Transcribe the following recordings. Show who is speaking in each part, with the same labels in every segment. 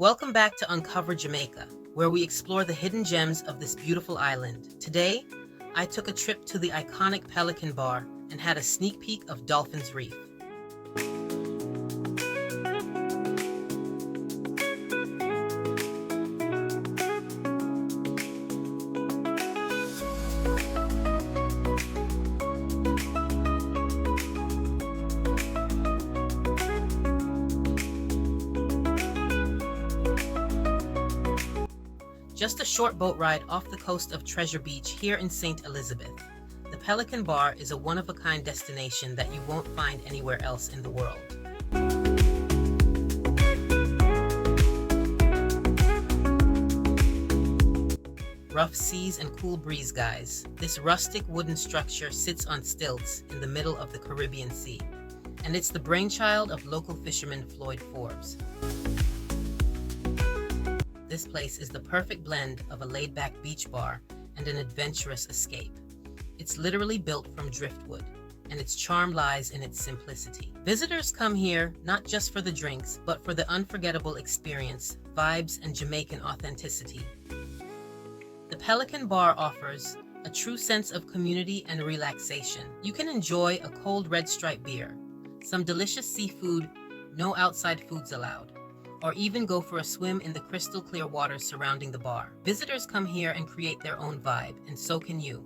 Speaker 1: Welcome back to Uncover Jamaica, where we explore the hidden gems of this beautiful island. Today, I took a trip to the iconic Pelican Bar and had a sneak peek of Dolphins Reef. Just a short boat ride off the coast of Treasure Beach here in St. Elizabeth. The Pelican Bar is a one-of-a-kind destination that you won't find anywhere else in the world. Rough seas and cool breeze, guys. This rustic wooden structure sits on stilts in the middle of the Caribbean Sea, and it's the brainchild of local fisherman Floyd Forbes. This place is the perfect blend of a laid-back beach bar and an adventurous escape. It's literally built from driftwood, and its charm lies in its simplicity. Visitors come here not just for the drinks, but for the unforgettable experience, vibes, and Jamaican authenticity. The Pelican Bar offers a true sense of community and relaxation. You can enjoy a cold red stripe beer, some delicious seafood, no outside foods allowed, or even go for a swim in the crystal clear waters surrounding the bar. Visitors come here and create their own vibe, and so can you.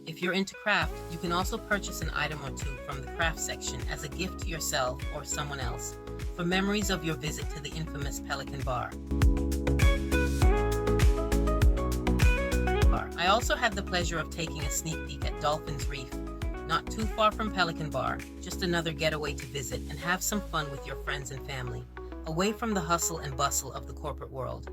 Speaker 1: If you're into craft, you can also purchase an item or two from the craft section as a gift to yourself or someone else for memories of your visit to the infamous Pelican Bar. I also had the pleasure of taking a sneak peek at Dolphins Reef, not too far from Pelican Bar, just another getaway to visit and have some fun with your friends and family, away from the hustle and bustle of the corporate world.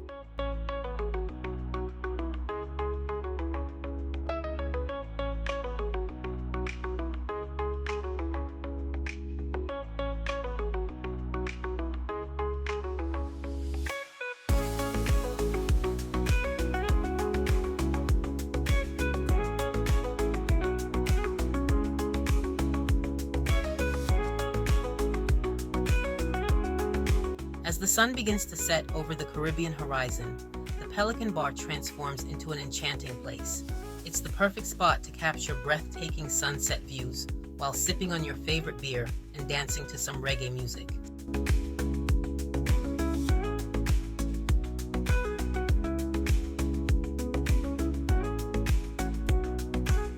Speaker 1: As the sun begins to set over the Caribbean horizon, the Pelican Bar transforms into an enchanting place. It's the perfect spot to capture breathtaking sunset views while sipping on your favorite beer and dancing to some reggae music.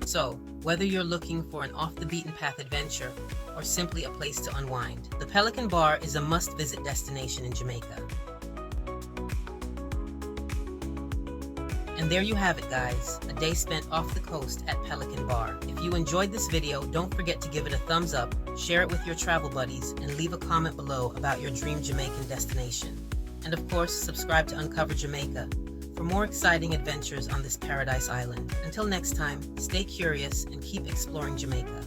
Speaker 1: So, whether you're looking for an off-the-beaten-path adventure or simply a place to unwind, the Pelican Bar is a must-visit destination in Jamaica. And there you have it, guys, a day spent off the coast at Pelican Bar. If you enjoyed this video, don't forget to give it a thumbs up, share it with your travel buddies, and leave a comment below about your dream Jamaican destination. And of course, subscribe to Uncover Jamaica for more exciting adventures on this paradise island. Until next time, stay curious and keep exploring Jamaica.